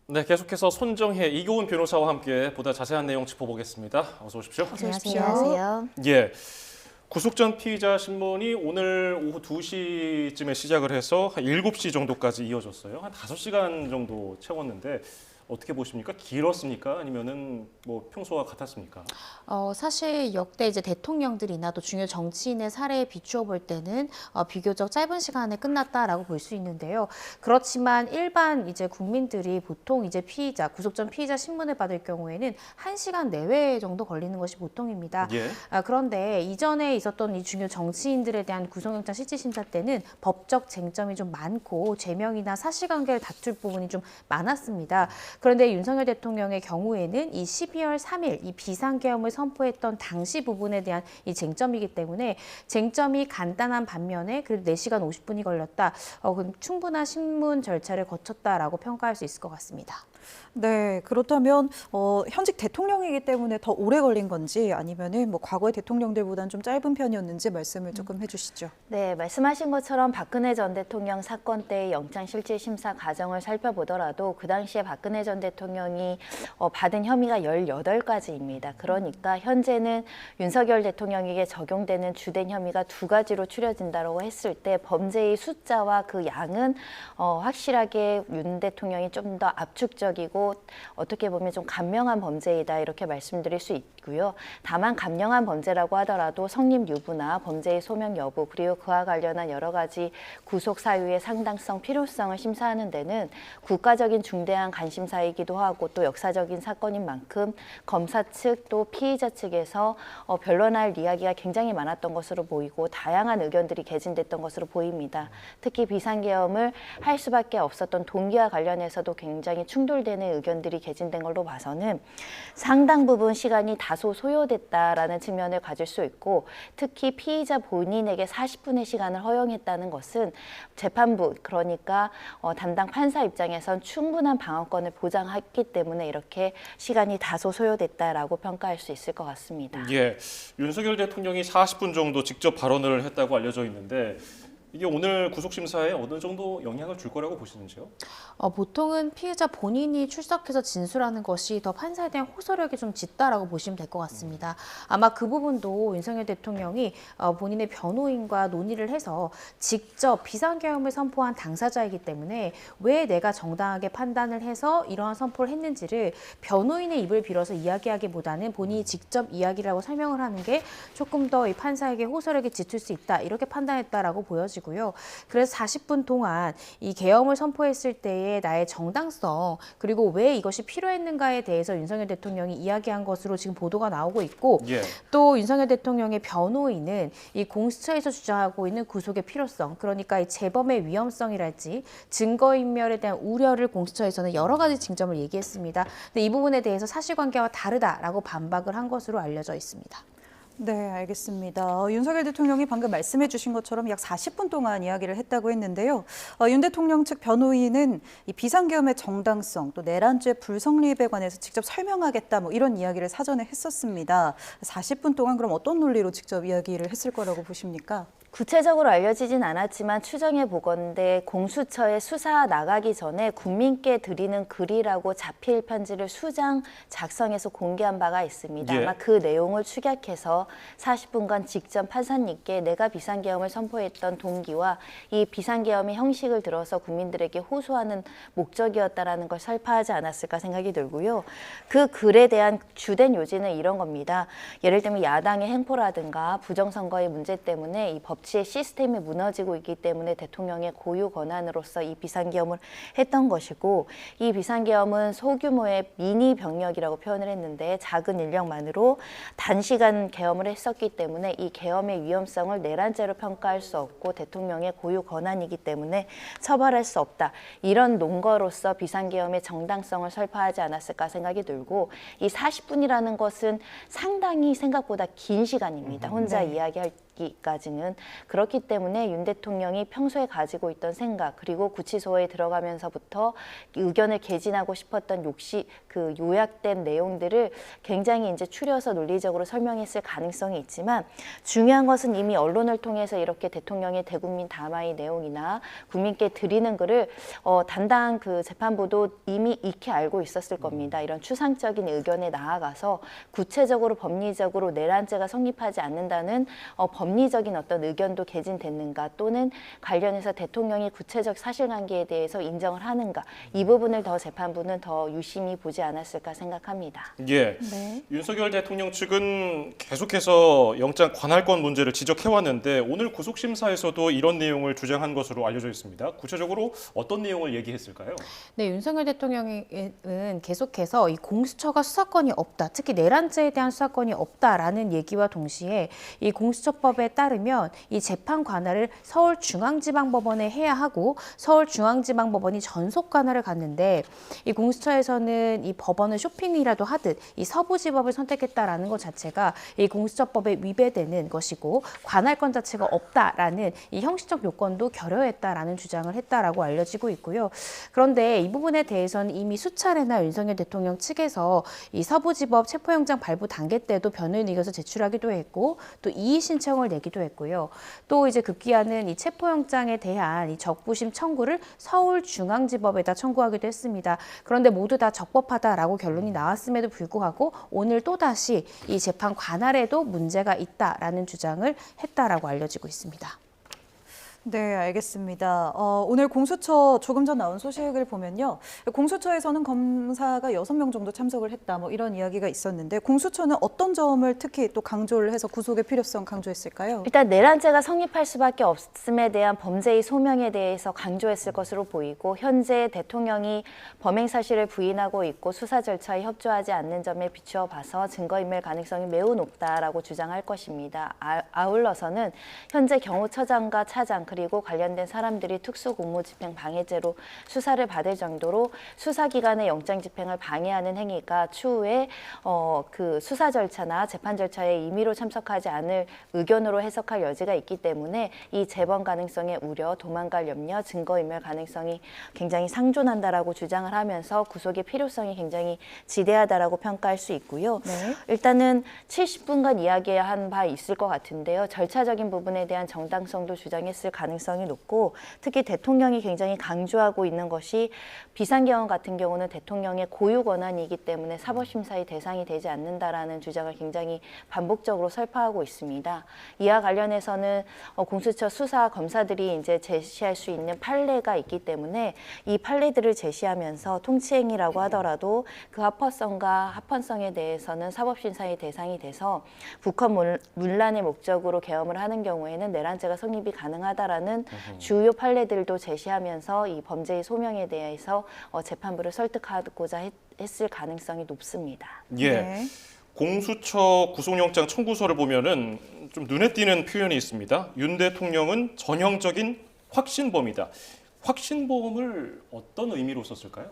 네, 계속해서 손정혜, 이교훈 변호사와 함께 보다 자세한 내용 짚어보겠습니다. 어서 오십시오. 안녕하세요. 예, 구속 전 피의자 신문이 오늘 오후 2시쯤에 시작을 해서 한 7시 정도까지 이어졌어요. 한 5시간 정도 채웠는데 어떻게 보십니까? 길었습니까? 아니면은 뭐 평소와 같았습니까? 사실 역대 이제 대통령들이나 또 중요 정치인의 사례에 비추어 볼 때는 비교적 짧은 시간에 끝났다라고 볼 수 있는데요. 그렇지만 일반 이제 국민들이 보통 이제 피의자, 구속 전 피의자 신문을 받을 경우에는 1시간 내외 정도 걸리는 것이 보통입니다. 예. 그런데 이전에 있었던 이 중요 정치인들에 대한 구속영장 실질심사 때는 법적 쟁점이 좀 많고 죄명이나 사실관계를 다툴 부분이 좀 많았습니다. 그런데 윤석열 대통령의 경우에는 이 12월 3일 이 비상계엄을 선포했던 당시 부분에 대한 이 쟁점이기 때문에 쟁점이 간단한 반면에 그래도 4시간 50분이 걸렸다. 그럼 충분한 신문 절차를 거쳤다라고 평가할 수 있을 것 같습니다. 네, 그렇다면 현직 대통령이기 때문에 더 오래 걸린 건지 아니면은 뭐 과거의 대통령들보다는 좀 짧은 편이었는지 말씀을 조금 해주시죠. 네, 말씀하신 것처럼 박근혜 전 대통령 사건 때의 영장실질심사 과정을 살펴보더라도 그 당시에 박근혜 전 대통령이 받은 혐의가 18가지입니다. 그러니까 현재는 윤석열 대통령에게 적용되는 주된 혐의가 2가지로 추려진다고 했을 때 범죄의 숫자와 그 양은 확실하게 윤 대통령이 좀 더 압축적이고 어떻게 보면 좀 감명한 범죄이다 이렇게 말씀드릴 수 있고요. 다만 감명한 범죄라고 하더라도 성립 유부나 범죄의 소명 여부 그리고 그와 관련한 여러 가지 구속 사유의 상당성, 필요성을 심사하는 데는 국가적인 중대한 관심사이기도 하고 또 역사적인 사건인 만큼 검사 측 또 피의자 측에서 변론할 이야기가 굉장히 많았던 것으로 보이고 다양한 의견들이 개진됐던 것으로 보입니다. 특히 비상계엄을 할 수밖에 없었던 동기와 관련해서도 굉장히 충돌되는 의견들이 개진된 걸로 봐서는 상당 부분 시간이 다소 소요됐다라는 측면을 가질 수 있고 특히 피의자 본인에게 40분의 시간을 허용했다는 것은 재판부 그러니까 담당 판사 입장에선 충분한 방어권을 보장했기 때문에 이렇게 시간이 다소 소요됐다라고 평가할 수 있을 것 같습니다. 예, 윤석열 대통령이 40분 정도 직접 발언을 했다고 알려져 있는데 이게 오늘 구속심사에 어느 정도 영향을 줄 거라고 보시는지요? 보통은 피해자 본인이 출석해서 진술하는 것이 더 판사에 대한 호소력이 좀 짙다라고 보시면 될 것 같습니다. 아마 그 부분도 윤석열 대통령이 본인의 변호인과 논의를 해서 직접 비상계엄을 선포한 당사자이기 때문에 왜 내가 정당하게 판단을 해서 이러한 선포를 했는지를 변호인의 입을 빌어서 이야기하기보다는 본인이 직접 이야기를 하고 설명을 하는 게 조금 더 이 판사에게 호소력이 짙을 수 있다 이렇게 판단했다라고 보여지고 그래서 40분 동안 이 계엄을 선포했을 때의 나의 정당성 그리고 왜 이것이 필요했는가에 대해서 윤석열 대통령이 이야기한 것으로 지금 보도가 나오고 있고 예. 또 윤석열 대통령의 변호인은 이 공수처에서 주장하고 있는 구속의 필요성 그러니까 이 재범의 위험성이랄지 증거인멸에 대한 우려를 공수처에서는 여러 가지 쟁점을 얘기했습니다. 근데 이 부분에 대해서 사실관계와 다르다라고 반박을 한 것으로 알려져 있습니다. 네, 알겠습니다. 윤석열 대통령이 방금 말씀해 주신 것처럼 약 40분 동안 이야기를 했다고 했는데요. 윤 대통령 측 변호인은 이 비상계엄의 정당성 또 내란죄 불성립에 관해서 직접 설명하겠다 뭐 이런 이야기를 사전에 했었습니다. 40분 동안 그럼 어떤 논리로 직접 이야기를 했을 거라고 보십니까? 구체적으로 알려지진 않았지만 추정해 보건대 공수처에 수사 나가기 전에 국민께 드리는 글이라고 자필 편지를 수장 작성해서 공개한 바가 있습니다. 예. 아마 그 내용을 축약해서 40분간 직접 판사님께 내가 비상계엄을 선포했던 동기와 이 비상계엄의 형식을 들어서 국민들에게 호소하는 목적이었다라는 걸 설파하지 않았을까 생각이 들고요. 그 글에 대한 주된 요지는 이런 겁니다. 예를 들면 야당의 행포라든가 부정선거의 문제 때문에 이 법치의 시스템이 무너지고 있기 때문에 대통령의 고유 권한으로서 이 비상계엄을 했던 것이고 이 비상계엄은 소규모의 미니 병력이라고 표현을 했는데 작은 인력만으로 단시간 계엄을 했었기 때문에 이 계엄의 위험성을 내란죄로 평가할 수 없고 대통령의 고유 권한이기 때문에 처벌할 수 없다. 이런 논거로서 비상계엄의 정당성을 설파하지 않았을까 생각이 들고 이 40분이라는 것은 상당히 생각보다 긴 시간입니다. 혼자 이야기할 기까지는. 그렇기 때문에 윤 대통령이 평소에 가지고 있던 생각, 그리고 구치소에 들어가면서부터 의견을 개진하고 싶었던 그 요약된 내용들을 굉장히 이제 추려서 논리적으로 설명했을 가능성이 있지만, 중요한 것은 이미 언론을 통해서 이렇게 대통령의 대국민 담화의 내용이나 국민께 드리는 글을 담당 그 재판부도 이미 익히 알고 있었을 겁니다. 이런 추상적인 의견에 나아가서 구체적으로 법리적으로 내란죄가 성립하지 않는다는 법리적인 어떤 의견도 개진됐는가, 또는 관련해서 대통령이 구체적 사실관계에 대해서 인정을 하는가, 이 부분을 더 재판부는 더 유심히 보지 않았을까 생각합니다. 예. 네. 윤석열 대통령 측은 계속해서 영장 관할권 문제를 지적해왔는데 오늘 구속심사에서도 이런 내용을 주장한 것으로 알려져 있습니다. 구체적으로 어떤 내용을 얘기했을까요? 네, 윤석열 대통령은 계속해서 이 공수처가 수사권이 없다, 특히 내란죄에 대한 수사권이 없다라는 얘기와 동시에 이 공수처법에 따르면 이 재판 관할을 서울중앙지방법원에 해야 하고 서울중앙지방법원이 전속 관할을 갖는데, 이 공수처에서는 이 법원을 쇼핑이라도 하듯 이 서부지법을 선택했다라는 것 자체가 이 공수처법에 위배되는 것이고, 관할권 자체가 없다라는 이 형식적 요건도 결여했다라는 주장을 했다라고 알려지고 있고요. 그런데 이 부분에 대해서는 이미 수차례나 윤석열 대통령 측에서 이 서부지법 체포영장 발부 단계 때도 변호인 이겨서 제출하기도 했고, 또 이의 신청을 내기도 했고요. 또 이제 급기야는 이 체포영장에 대한 이 적부심 청구를 서울중앙지법에다 청구하기도 했습니다. 그런데 모두 다 적법하다라고 결론이 나왔음에도 불구하고 오늘 또다시 이 재판 관할에도 문제가 있다라는 주장을 했다라고 알려지고 있습니다. 네, 알겠습니다. 오늘 공수처 조금 전 나온 소식을 보면요. 공수처에서는 검사가 6명 정도 참석을 했다, 뭐 이런 이야기가 있었는데, 공수처는 어떤 점을 특히 또 강조를 해서 구속의 필요성 강조했을까요? 일단 내란죄가 성립할 수밖에 없음에 대한 범죄의 소명에 대해서 강조했을 것으로 보이고, 현재 대통령이 범행 사실을 부인하고 있고 수사 절차에 협조하지 않는 점에 비추어 봐서 증거인멸 가능성이 매우 높다라고 주장할 것입니다. 아울러서는 현재 경호처장과 차장 그리고 관련된 사람들이 특수공무집행 방해죄로 수사를 받을 정도로 수사기관의 영장 집행을 방해하는 행위가 추후에 그 수사 절차나 재판 절차에 임의로 참석하지 않을 의견으로 해석할 여지가 있기 때문에 이 재범 가능성의 우려, 도망갈 염려, 증거인멸 가능성이 굉장히 상존한다라고 주장을 하면서 구속의 필요성이 굉장히 지대하다라고 평가할 수 있고요. 네. 일단은 70분간 이야기한 바 있을 것 같은데요. 절차적인 부분에 대한 정당성도 주장했을 가능성이 높고, 특히 대통령이 굉장히 강조하고 있는 것이 비상경험 같은 경우는 대통령의 고유 권한이기 때문에 사법심사의 대상이 되지 않는다라는 주장을 굉장히 반복적으로 설파하고 있습니다. 이와 관련해서는 공수처 수사 검사들이 이제 제시할 수 있는 판례가 있기 때문에 이 판례들을 제시하면서 통치행위라고 하더라도 그 합법성과 합헌성에 대해서는 사법심사의 대상이 돼서 국헌 문란의 목적으로 계엄을 하는 경우에는 내란죄가 성립이 가능하다라는 주요 판례들도 제시하면서 이 범죄의 소명에 대해서 재판부를 설득하고자 했을 가능성이 높습니다. 예. 네. 공수처 구속영장 청구서를 보면은 좀 눈에 띄는 표현이 있습니다. 윤 대통령은 전형적인 확신범이다. 확신범을 어떤 의미로 썼을까요?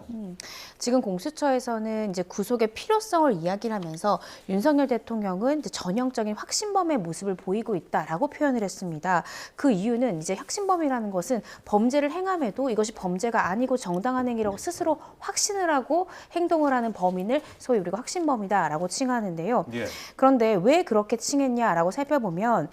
지금 공수처에서는 이제 구속의 필요성을 이야기를 하면서 윤석열 대통령은 이제 전형적인 확신범의 모습을 보이고 있다라고 표현을 했습니다. 그 이유는 이제 확신범이라는 것은 범죄를 행함에도 이것이 범죄가 아니고 정당한 행위라고 스스로 확신을 하고 행동을 하는 범인을 소위 우리가 확신범이다라고 칭하는데요. 예. 그런데 왜 그렇게 칭했냐라고 살펴보면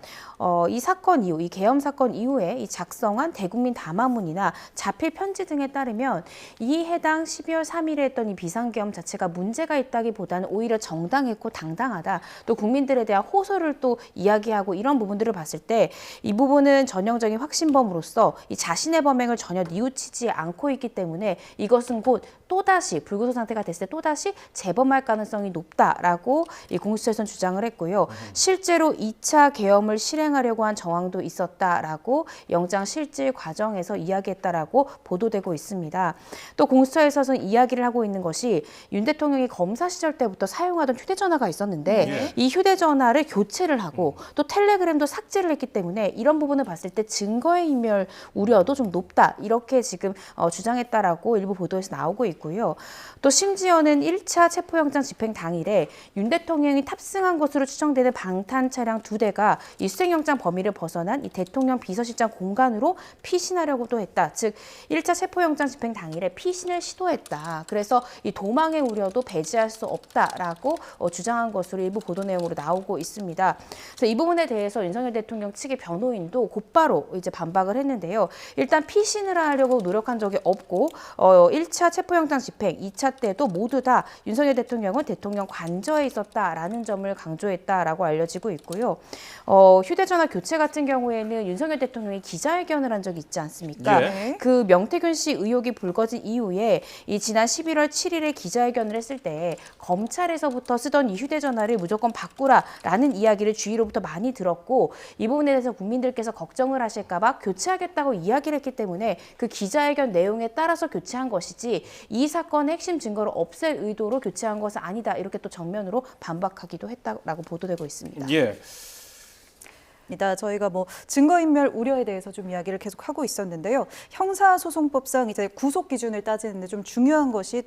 이 사건 이후, 이 계엄 사건 이후에 이 작성한 대국민 담화문이나 자필 편지 등에 따르면 이 해당 12월 3일에 했던 이 비상계엄 자체가 문제가 있다기보다는 오히려 정당했고 당당하다. 또 국민들에 대한 호소를 또 이야기하고 이런 부분들을 봤을 때 이 부분은 전형적인 확신범으로서 이 자신의 범행을 전혀 뉘우치지 않고 있기 때문에 이것은 곧 또다시 불구속 상태가 됐을 때 또다시 재범할 가능성이 높다라고 이 공수처에서는 주장을 했고요. 실제로 2차 계엄을 실행하려고 한 정황도 있었다라고 영장 실질 과정에서 이야기했다라고 있다라고 보도되고 있습니다. 또 공수처에서는 이야기를 하고 있는 것이 윤 대통령이 검사 시절 때부터 사용하던 휴대전화가 있었는데 이 휴대전화를 교체를 하고 또 텔레그램도 삭제를 했기 때문에 이런 부분을 봤을 때 증거의 인멸 우려도 좀 높다 이렇게 지금 주장했다라고 일부 보도에서 나오고 있고요. 또 심지어는 1차 체포영장 집행 당일에 윤 대통령이 탑승한 것으로 추정되는 방탄 차량 2대가 이 수색영장 범위를 벗어난 이 대통령 비서실장 공간으로 피신하려고도 했다. 즉 1차 체포영장 집행 당일에 피신을 시도했다. 그래서 이 도망의 우려도 배제할 수 없다라고 주장한 것으로 일부 보도 내용으로 나오고 있습니다. 그래서 이 부분에 대해서 윤석열 대통령 측의 변호인도 곧바로 이제 반박을 했는데요. 일단 피신을 하려고 노력한 적이 없고 1차 체포영장 집행, 2차 때도 모두 다 윤석열 대통령은 대통령 관저에 있었다라는 점을 강조했다라고 알려지고 있고요. 휴대전화 교체 같은 경우에는 윤석열 대통령이 기자회견을 한 적이 있지 않습니까? 예. 그 명태균 씨 의혹이 불거진 이후에 이 지난 11월 7일에 기자회견을 했을 때 검찰에서부터 쓰던 이 휴대전화를 무조건 바꾸라라는 이야기를 주위로부터 많이 들었고 이 부분에 대해서 국민들께서 걱정을 하실까 봐 교체하겠다고 이야기를 했기 때문에 그 기자회견 내용에 따라서 교체한 것이지 이 사건의 핵심 증거를 없앨 의도로 교체한 것은 아니다. 이렇게 또 정면으로 반박하기도 했다라고 보도되고 있습니다. 예. 저희가 증거인멸 우려에 대해서 좀 이야기를 계속 하고 있었는데요. 형사소송법상 이제 구속 기준을 따지는데 좀 중요한 것이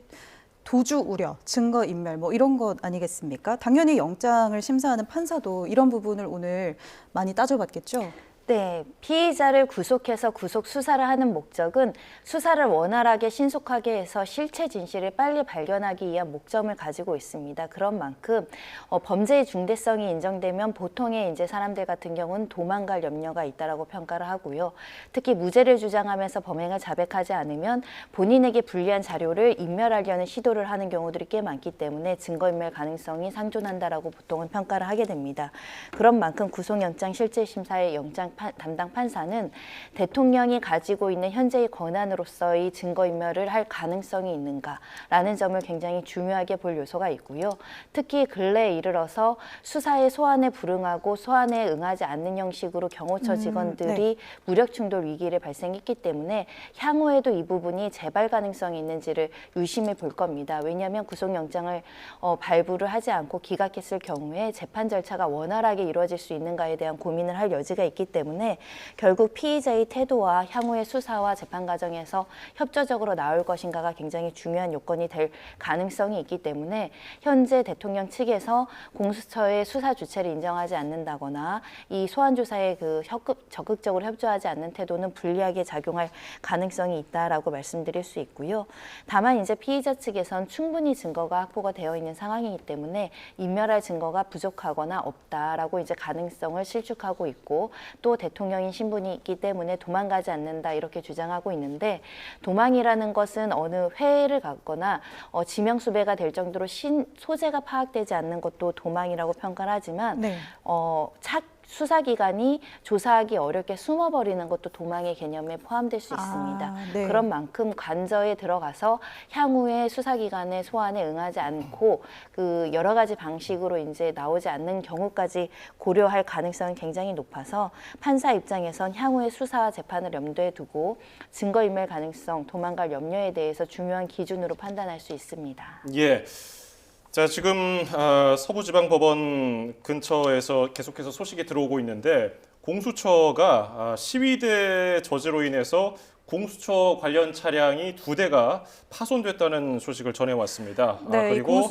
도주 우려, 증거인멸 이런 것 아니겠습니까? 당연히 영장을 심사하는 판사도 이런 부분을 오늘 많이 따져봤겠죠? 네, 피의자를 구속해서 구속 수사를 하는 목적은 수사를 원활하게 신속하게 해서 실체 진실을 빨리 발견하기 위한 목적을 가지고 있습니다. 그런 만큼 범죄의 중대성이 인정되면 보통의 이제 사람들 같은 경우는 도망갈 염려가 있다라고 평가를 하고요. 특히 무죄를 주장하면서 범행을 자백하지 않으면 본인에게 불리한 자료를 인멸하려는 시도를 하는 경우들이 꽤 많기 때문에 증거인멸 가능성이 상존한다라고 보통은 평가를 하게 됩니다. 그런 만큼 구속영장 실질심사의 영장 담당 판사는 대통령이 가지고 있는 현재의 권한으로서의 증거인멸을 할 가능성이 있는가라는 점을 굉장히 중요하게 볼 요소가 있고요. 특히 근래에 이르러서 수사의 소환에 불응하고 소환에 응하지 않는 형식으로 경호처 직원들이 무력 충돌 위기를 발생했기 때문에 향후에도 이 부분이 재발 가능성이 있는지를 유심히 볼 겁니다. 왜냐하면 구속영장을 발부를 하지 않고 기각했을 경우에 재판 절차가 원활하게 이루어질 수 있는가에 대한 고민을 할 여지가 있기 때문에 결국 피의자의 태도와 향후의 수사와 재판 과정에서 협조적으로 나올 것인가가 굉장히 중요한 요건이 될 가능성이 있기 때문에 현재 대통령 측에서 공수처의 수사 주체를 인정하지 않는다거나 이 소환 조사에 적극적으로 협조하지 않는 태도는 불리하게 작용할 가능성이 있다라고 말씀드릴 수 있고요. 다만 이제 피의자 측에선 충분히 증거가 확보가 되어 있는 상황이기 때문에 인멸할 증거가 부족하거나 없다라고 이제 가능성을 실축하고 있고 또 대통령인 신분이 있기 때문에 도망가지 않는다 이렇게 주장하고 있는데 도망이라는 것은 어느 회를 갔거나 지명수배가 될 정도로 소재가 파악되지 않는 것도 도망이라고 평가를 하지만 수사기관이 조사하기 어렵게 숨어버리는 것도 도망의 개념에 포함될 수 있습니다. 네. 그런 만큼 관저에 들어가서 향후에 수사기관의 소환에 응하지 않고 여러 가지 방식으로 이제 나오지 않는 경우까지 고려할 가능성이 굉장히 높아서 판사 입장에선 향후의 수사와 재판을 염두에 두고 증거인멸 가능성, 도망갈 염려에 대해서 중요한 기준으로 판단할 수 있습니다. 예. 자, 지금 서부지방법원 근처에서 계속해서 소식이 들어오고 있는데 공수처가 시위대 저지로 인해서 공수처 관련 차량이 2대가 파손됐다는 소식을 전해왔습니다. 네, 그리고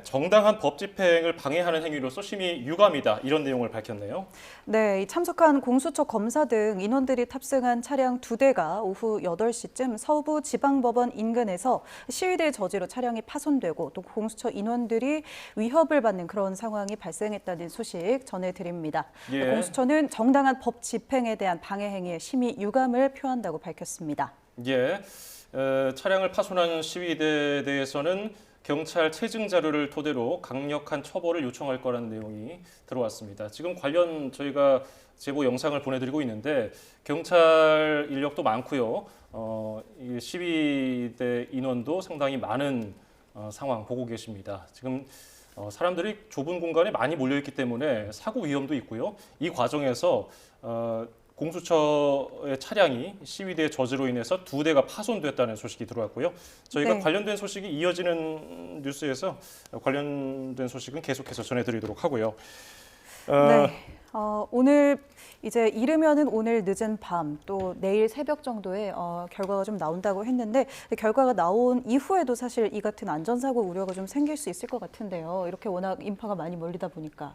정당한 법 집행을 방해하는 행위로서 심히 유감이다 이런 내용을 밝혔네요. 네, 참석한 공수처 검사 등 인원들이 탑승한 차량 2대가 오후 8시쯤 서부지방법원 인근에서 시위대 저지로 차량이 파손되고 또 공수처 인원들이 위협을 받는 그런 상황이 발생했다는 소식 전해드립니다. 예. 공수처는 정당한 법 집행에 대한 방해 행위에 심히 유감을 표한다고 밝혔습니다. 예, 차량을 파손한 시위대에 대해서는 경찰 체증 자료를 토대로 강력한 처벌을 요청할 거라는 내용이 들어왔습니다. 지금 관련 저희가 제보 영상을 보내드리고 있는데 경찰 인력도 많고요. 이 시위대 인원도 상당히 많은 상황 보고 계십니다. 지금 사람들이 좁은 공간에 많이 몰려있기 때문에 사고 위험도 있고요. 이 과정에서 공수처의 차량이 시위대 저지로 인해서 2대가 파손됐다는 소식이 들어왔고요. 저희가 네. 관련된 소식이 이어지는 뉴스에서 관련된 소식은 계속해서 전해드리도록 하고요. 네. 오늘 이제 이르면은 오늘 늦은 밤 또 내일 새벽 정도에 결과가 좀 나온다고 했는데 결과가 나온 이후에도 사실 이 같은 안전사고 우려가 좀 생길 수 있을 것 같은데요. 이렇게 워낙 인파가 많이 몰리다 보니까.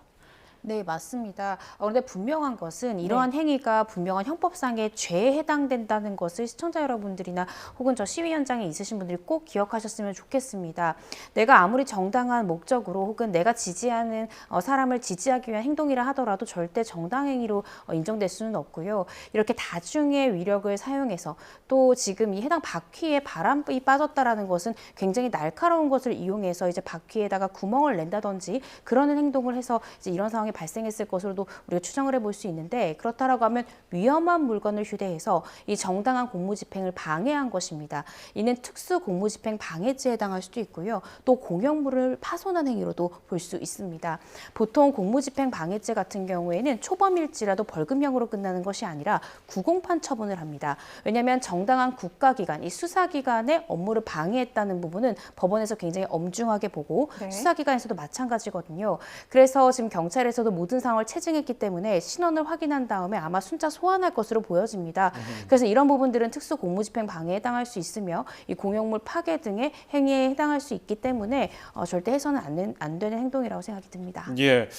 네, 맞습니다. 그런데 분명한 것은 이러한 행위가 분명한 형법상의 죄에 해당된다는 것을 시청자 여러분들이나 혹은 저 시위 현장에 있으신 분들이 꼭 기억하셨으면 좋겠습니다. 내가 아무리 정당한 목적으로 혹은 내가 지지하는 사람을 지지하기 위한 행동이라 하더라도 절대 정당행위로 인정될 수는 없고요. 이렇게 다중의 위력을 사용해서 또 지금 이 해당 바퀴에 바람이 빠졌다라는 것은 굉장히 날카로운 것을 이용해서 이제 바퀴에다가 구멍을 낸다든지 그러는 행동을 해서 이제 이런 상황이 발생했을 것으로도 우리가 추정을 해볼 수 있는데 그렇다라고 하면 위험한 물건을 휴대해서 이 정당한 공무집행을 방해한 것입니다. 이는 특수 공무집행 방해죄에 해당할 수도 있고요. 또 공용물을 파손한 행위로도 볼 수 있습니다. 보통 공무집행 방해죄 같은 경우에는 초범일지라도 벌금형으로 끝나는 것이 아니라 구공판 처분을 합니다. 왜냐하면 정당한 국가기관, 이 수사기관의 업무를 방해했다는 부분은 법원에서 굉장히 엄중하게 보고 네. 수사기관에서도 마찬가지거든요. 그래서 지금 경찰에서도 모든 상황을 체증했기 때문에 신원을 확인한 다음에 아마 순자 소환할 것으로 보여집니다. 그래서 이런 부분들은 특수 공무집행 방해에 해당할 수 있으며 이 공용물 파괴 등의 행위에 해당할 수 있기 때문에 절대 해서는 안 되는 행동이라고 생각이 듭니다. 예.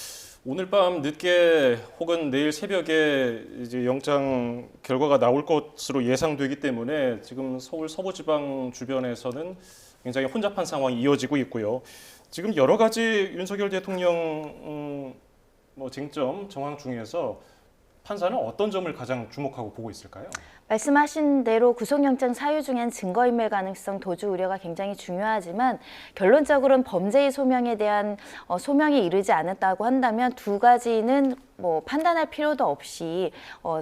오늘 밤 늦게 혹은 내일 새벽에 이제 영장 결과가 나올 것으로 예상되기 때문에 지금 서울 서부지방 주변에서는 굉장히 혼잡한 상황이 이어지고 있고요. 지금 여러 가지 윤석열 대통령 쟁점 정황 중에서 판사는 어떤 점을 가장 주목하고 보고 있을까요? 말씀하신 대로 구속영장 사유 중엔 증거인멸 가능성, 도주 우려가 굉장히 중요하지만 결론적으로는 범죄의 소명에 대한 소명이 이르지 않았다고 한다면 두 가지는 판단할 필요도 없이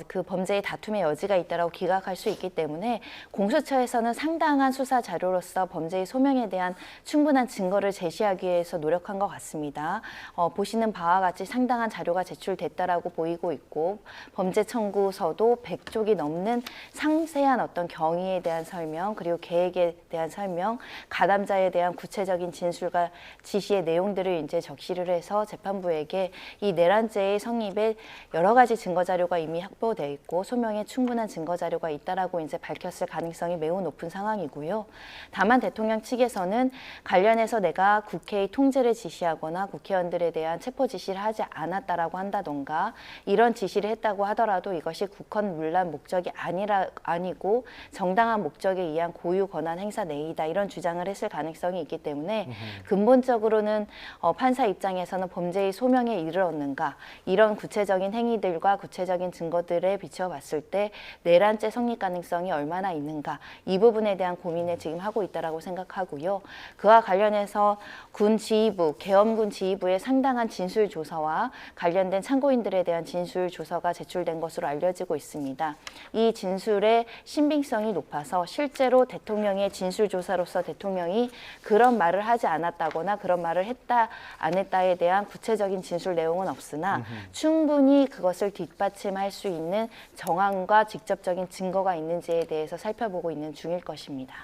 그 범죄의 다툼의 여지가 있다라고 기각할 수 있기 때문에 공수처에서는 상당한 수사 자료로서 범죄의 소명에 대한 충분한 증거를 제시하기 위해서 노력한 것 같습니다. 보시는 바와 같이 상당한 자료가 제출됐다라고 보이고 있고 범죄 청구서도 100쪽이 넘는 상세한 어떤 경위에 대한 설명 그리고 계획에 대한 설명, 가담자에 대한 구체적인 진술과 지시의 내용들을 이제 적시를 해서 재판부에게 이 내란죄의 성립에 여러 가지 증거 자료가 이미 확보돼 있고 소명에 충분한 증거 자료가 있다라고 이제 밝혔을 가능성이 매우 높은 상황이고요. 다만 대통령 측에서는 관련해서 내가 국회의 통제를 지시하거나 국회의원들에 대한 체포 지시를 하지 않았다라고 한다던가 이런 지시를 했다고 하더라도 이것이 국헌 문란 목적이 아니고 정당한 목적에 의한 고유 권한 행사 내이다 이런 주장을 했을 가능성이 있기 때문에 근본적으로는 판사 입장에서는 범죄의 소명에 이르렀는가 이런 구체적인 행위들과 구체적인 증거들에 비춰봤을 때 내란죄 성립 가능성이 얼마나 있는가 이 부분에 대한 고민을 지금 하고 있다라고 생각하고요. 그와 관련해서 군 지휘부, 계엄군 지휘부의 상당한 진술 조서와 관련된 참고인들에 대한 진술 조서가 제출된 것으로 알려지고 있습니다. 이 진술의 신빙성이 높아서 실제로 대통령의 진술 조사로서 대통령이 그런 말을 하지 않았다거나 그런 말을 했다 안 했다에 대한 구체적인 진술 내용은 없으나 충분히 그것을 뒷받침할 수 있는 정황과 직접적인 증거가 있는지에 대해서 살펴보고 있는 중일 것입니다.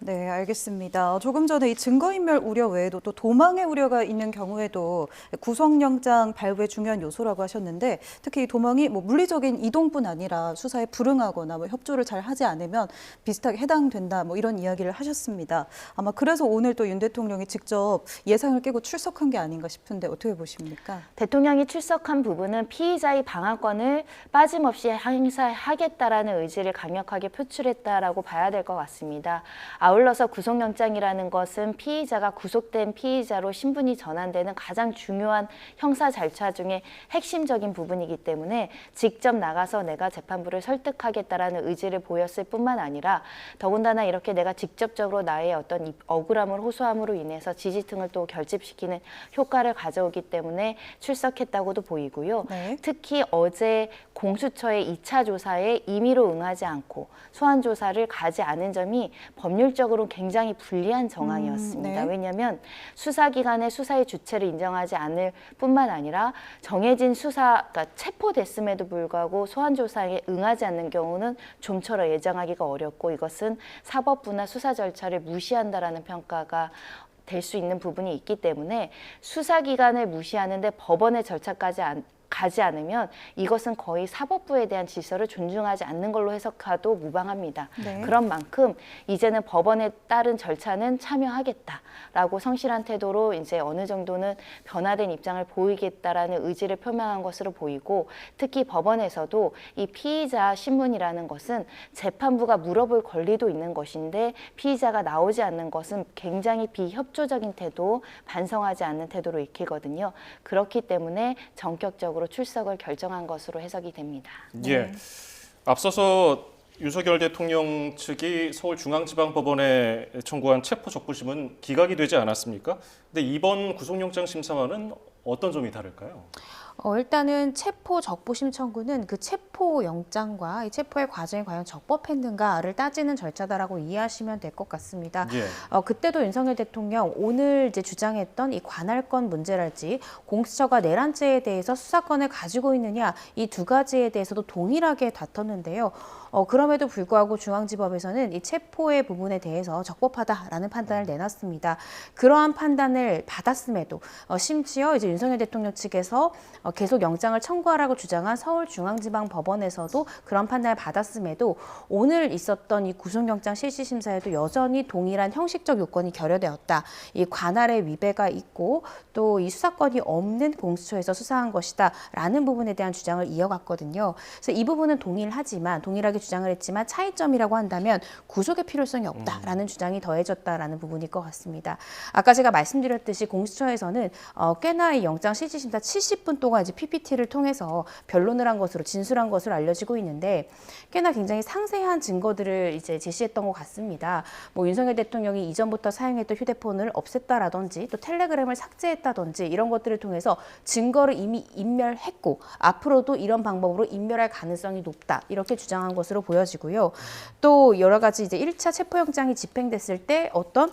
네, 알겠습니다. 조금 전에 이 증거인멸 우려 외에도 또 도망의 우려가 있는 경우에도 구속영장 발부의 중요한 요소라고 하셨는데 특히 이 도망이 물리적인 이동뿐 아니라 수사에 불응하거나 협조를 잘 하지 않으면 비슷하게 해당된다 이런 이야기를 하셨습니다. 아마 그래서 오늘 또 윤 대통령이 직접 예상을 깨고 출석한 게 아닌가 싶은데 어떻게 보십니까? 대통령이 출석한 부분은 피의자의 방어권을 빠짐없이 행사하겠다라는 의지를 강력하게 표출했다라고 봐야 될 것 같습니다. 아울러서 구속영장이라는 것은 피의자가 구속된 피의자로 신분이 전환되는 가장 중요한 형사 절차 중에 핵심적인 부분이기 때문에 직접 나가서 내가 재판부를 설득하겠다라는 의지를 보였을 뿐만 아니라 더군다나 이렇게 내가 직접적으로 나의 어떤 억울함을 호소함으로 인해서 지지층을 또 결집시키는 효과를 가져오기 때문에 출석했다고도 보이고요. 네. 특히 어제 공수처의 2차 조사에 임의로 응하지 않고 소환 조사를 가지 않은 점이 법률적 법률적으로는 굉장히 불리한 정황이었습니다. 네. 왜냐하면 수사기관의 수사의 주체를 인정하지 않을 뿐만 아니라 정해진 수사, 그러니까 체포됐음에도 불구하고 소환조사에 응하지 않는 경우는 좀처럼 예정하기가 어렵고 이것은 사법부나 수사 절차를 무시한다라는 평가가 될 수 있는 부분이 있기 때문에 수사기관을 무시하는데 법원의 절차까지 가지 않으면 이것은 거의 사법부에 대한 질서를 존중하지 않는 걸로 해석해도 무방합니다. 네. 그런 만큼 이제는 법원에 따른 절차는 참여하겠다라고 성실한 태도로 이제 어느 정도는 변화된 입장을 보이겠다라는 의지를 표명한 것으로 보이고 특히 법원에서도 이 피의자 신문이라는 것은 재판부가 물어볼 권리도 있는 것인데 피의자가 나오지 않는 것은 굉장히 비협조적인 태도, 반성하지 않는 태도로 읽히거든요. 그렇기 때문에 전격적으로 출석을 결정한 것으로 해석이 됩니다. 예. 앞서서 윤석열 대통령 측이 서울중앙지방법원에 청구한 체포 적부심은 기각이 되지 않았습니까? 근데 이번 구속영장 심사와는 어떤 점이 다를까요? 일단은 체포 적부심 청구는 그 체포 영장과 이 체포의 과정이 과연 적법했는가를 따지는 절차다라고 이해하시면 될 것 같습니다. 예. 그때도 윤석열 대통령 오늘 이제 주장했던 이 관할권 문제랄지 공수처가 내란죄에 대해서 수사권을 가지고 있느냐 이 두 가지에 대해서도 동일하게 다퉜는데요. 그럼에도 불구하고 중앙지법에서는 이 체포의 부분에 대해서 적법하다라는 판단을 내놨습니다. 그러한 판단을 받았음에도 심지어 이제 윤석열 대통령 측에서 계속 영장을 청구하라고 주장한 서울중앙지방법원에서도 그런 판단을 받았음에도 오늘 있었던 이 구속영장 실시심사에도 여전히 동일한 형식적 요건이 결여되었다. 이 관할의 위배가 있고 또 이 수사권이 없는 공수처에서 수사한 것이다라는 부분에 대한 주장을 이어갔거든요. 그래서 이 부분은 동일하게 주장을 했지만 차이점이라고 한다면 구속의 필요성이 없다라는 주장이 더해졌다라는 부분일 것 같습니다. 아까 제가 말씀드렸듯이 공수처에서는 꽤나 이 영장 실질심사 70분 동안 이제 PPT를 통해서 변론을 한 것으로 진술한 것으로 알려지고 있는데 꽤나 굉장히 상세한 증거들을 이제 제시했던 것 같습니다. 뭐 윤석열 대통령이 이전부터 사용했던 휴대폰을 없앴다라든지 또 텔레그램을 삭제했다든지 이런 것들을 통해서 증거를 이미 인멸했고 앞으로도 이런 방법으로 인멸할 가능성이 높다 이렇게 주장한 것으로 보여지고요. 또 여러 가지 이제 1차 체포영장이 집행됐을 때 어떤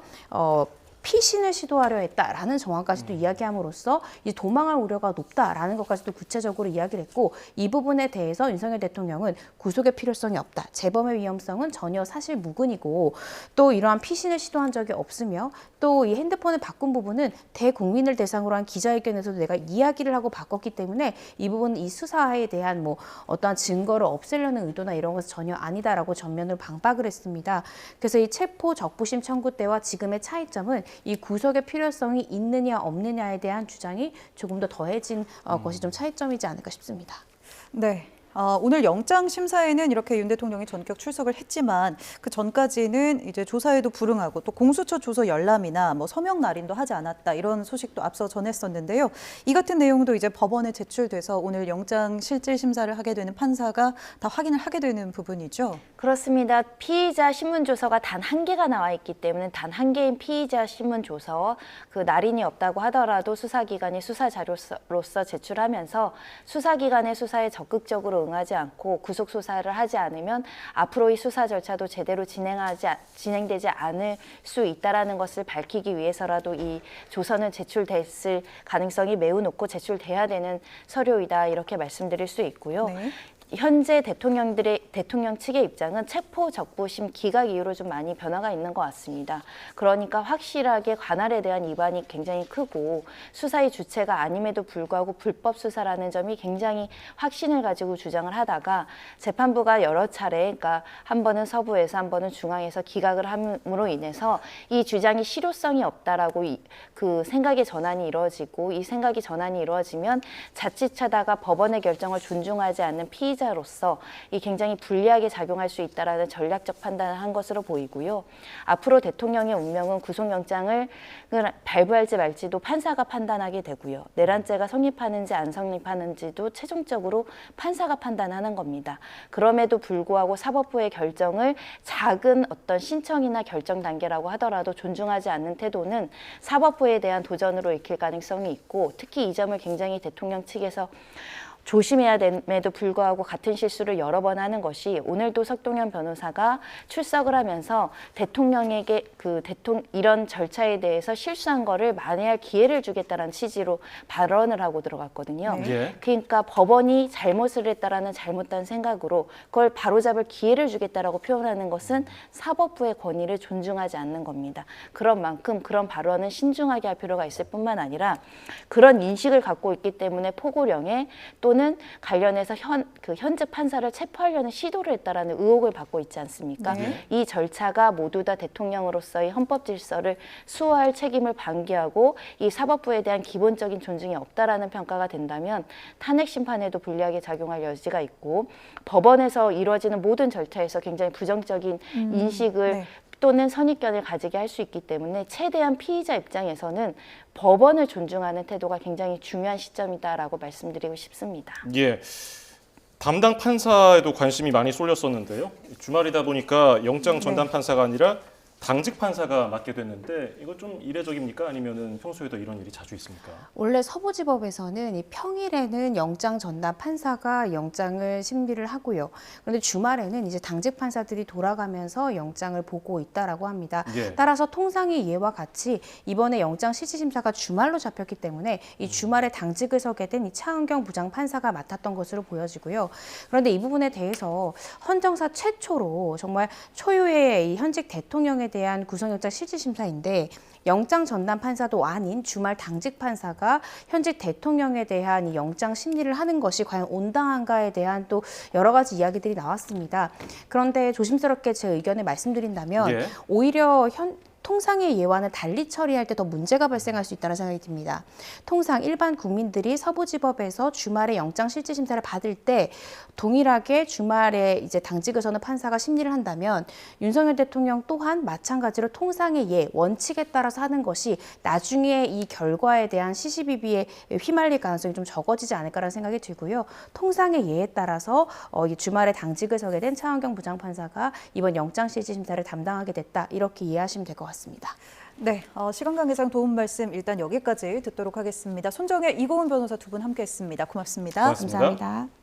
피신을 시도하려 했다라는 정황까지도 이야기함으로써 이 도망할 우려가 높다라는 것까지도 구체적으로 이야기를 했고 이 부분에 대해서 윤석열 대통령은 구속의 필요성이 없다. 재범의 위험성은 전혀 사실 무근이고 또 이러한 피신을 시도한 적이 없으며 또 이 핸드폰을 바꾼 부분은 대국민을 대상으로 한 기자회견에서도 내가 이야기를 하고 바꿨기 때문에 이 부분은 이 수사에 대한 뭐 어떠한 증거를 없애려는 의도나 이런 것은 전혀 아니다라고 전면으로 반박을 했습니다. 그래서 이 체포 적부심 청구 때와 지금의 차이점은 이 구속의 필요성이 있느냐 없느냐에 대한 주장이 조금 더 더해진 것이 좀 차이점이지 않을까 싶습니다. 네. 오늘 영장 심사에는 이렇게 윤 대통령이 전격 출석을 했지만 그 전까지는 이제 조사에도 불응하고 또 공수처 조서 열람이나 뭐 서명 날인도 하지 않았다 이런 소식도 앞서 전했었는데요. 이 같은 내용도 이제 법원에 제출돼서 오늘 영장 실질 심사를 하게 되는 판사가 다 확인을 하게 되는 부분이죠. 그렇습니다. 피의자 신문 조서가 단 한 개가 나와 있기 때문에 단 한 개인 피의자 신문 조서 그 날인이 없다고 하더라도 수사기관이 수사 자료로서 제출하면서 수사기관의 수사에 적극적으로 응하지 않고 구속 수사를 하지 않으면 앞으로 이 수사 절차도 제대로 진행되지 않을 수 있다라는 것을 밝히기 위해서라도 이 조서는 제출됐을 가능성이 매우 높고 제출돼야 되는 서류이다 이렇게 말씀드릴 수 있고요. 네. 현재 대통령 측의 입장은 체포 적부심 기각 이후로 좀 많이 변화가 있는 것 같습니다. 그러니까 확실하게 관할에 대한 위반이 굉장히 크고 수사의 주체가 아님에도 불구하고 불법 수사라는 점이 굉장히 확신을 가지고 주장을 하다가 재판부가 여러 차례, 그러니까 한 번은 서부에서 한 번은 중앙에서 기각을 함으로 인해서 이 주장이 실효성이 없다라고 그 생각의 전환이 이루어지고 이 생각의 전환이 이루어지면 자칫하다가 법원의 결정을 존중하지 않는 피의자로서 이 굉장히 불리하게 작용할 수 있다라는 전략적 판단을 한 것으로 보이고요. 앞으로 대통령의 운명은 구속영장을 발부할지 말지도 판사가 판단하게 되고요. 내란죄가 성립하는지 안 성립하는지도 최종적으로 판사가 판단하는 겁니다. 그럼에도 불구하고 사법부의 결정을 작은 어떤 신청이나 결정 단계라고 하더라도 존중하지 않는 태도는 사법부에 대한 도전으로 읽힐 가능성이 있고 특히 이 점을 굉장히 대통령 측에서 조심해야 됨에도 불구하고 같은 실수를 여러 번 하는 것이 오늘도 석동현 변호사가 출석을 하면서 대통령에게 이런 절차에 대해서 실수한 거를 만회할 기회를 주겠다는 취지로 발언을 하고 들어갔거든요. 예. 그러니까 법원이 잘못을 했다라는 잘못된 생각으로 그걸 바로잡을 기회를 주겠다라고 표현하는 것은 사법부의 권위를 존중하지 않는 겁니다. 그런 만큼 그런 발언은 신중하게 할 필요가 있을 뿐만 아니라 그런 인식을 갖고 있기 때문에 포고령에 또는 관련해서 현직 판사를 체포하려는 시도를 했다라는 의혹을 받고 있지 않습니까? 네. 이 절차가 모두 다 대통령으로서의 헌법 질서를 수호할 책임을 방기하고 이 사법부에 대한 기본적인 존중이 없다라는 평가가 된다면 탄핵 심판에도 불리하게 작용할 여지가 있고 법원에서 이루어지는 모든 절차에서 굉장히 부정적인 인식을 네. 또는 선입견을 가지게 할 수 있기 때문에 최대한 피의자 입장에서는 법원을 존중하는 태도가 굉장히 중요한 시점이다라고 말씀드리고 싶습니다. 예. 담당 판사에도 관심이 많이 쏠렸었는데요. 주말이다 보니까 영장 전담 판사가 아니라 당직 판사가 맡게 됐는데 이거 좀 이례적입니까? 아니면은 평소에도 이런 일이 자주 있습니까? 원래 서부지법에서는 이 평일에는 영장 전담 판사가 영장을 심리를 하고요. 그런데 주말에는 이제 당직 판사들이 돌아가면서 영장을 보고 있다라고 합니다. 예. 따라서 통상의 예와 같이 이번에 영장 실질심사가 주말로 잡혔기 때문에 이 주말에 당직을 서게 된 이 차은경 부장판사가 맡았던 것으로 보여지고요. 그런데 이 부분에 대해서 헌정사 최초로 정말 초유의 이 현직 대통령에 대한 구속영장 실질심사인데 영장 전담 판사도 아닌 주말 당직 판사가 현직 대통령에 대한 이 영장 심리를 하는 것이 과연 온당한가에 대한 또 여러 가지 이야기들이 나왔습니다. 그런데 조심스럽게 제 의견을 말씀드린다면 예. 오히려 통상의 예와는 달리 처리할 때 더 문제가 발생할 수 있다는 생각이 듭니다. 통상 일반 국민들이 서부지법에서 주말에 영장 실질심사를 받을 때 동일하게 주말에 이제 당직을 서는 판사가 심리를 한다면 윤석열 대통령 또한 마찬가지로 통상의 예, 원칙에 따라서 하는 것이 나중에 이 결과에 대한 시시비비에 휘말릴 가능성이 좀 적어지지 않을까라는 생각이 들고요. 통상의 예에 따라서 이 주말에 당직을 서게 된 차은경 부장판사가 이번 영장 실질심사를 담당하게 됐다. 이렇게 이해하시면 될 것 같습니다. 네, 시간 관계상 도움 말씀 일단 여기까지 듣도록 하겠습니다. 손정혜, 이고은 변호사 두 분 함께했습니다. 고맙습니다. 고맙습니다. 감사합니다.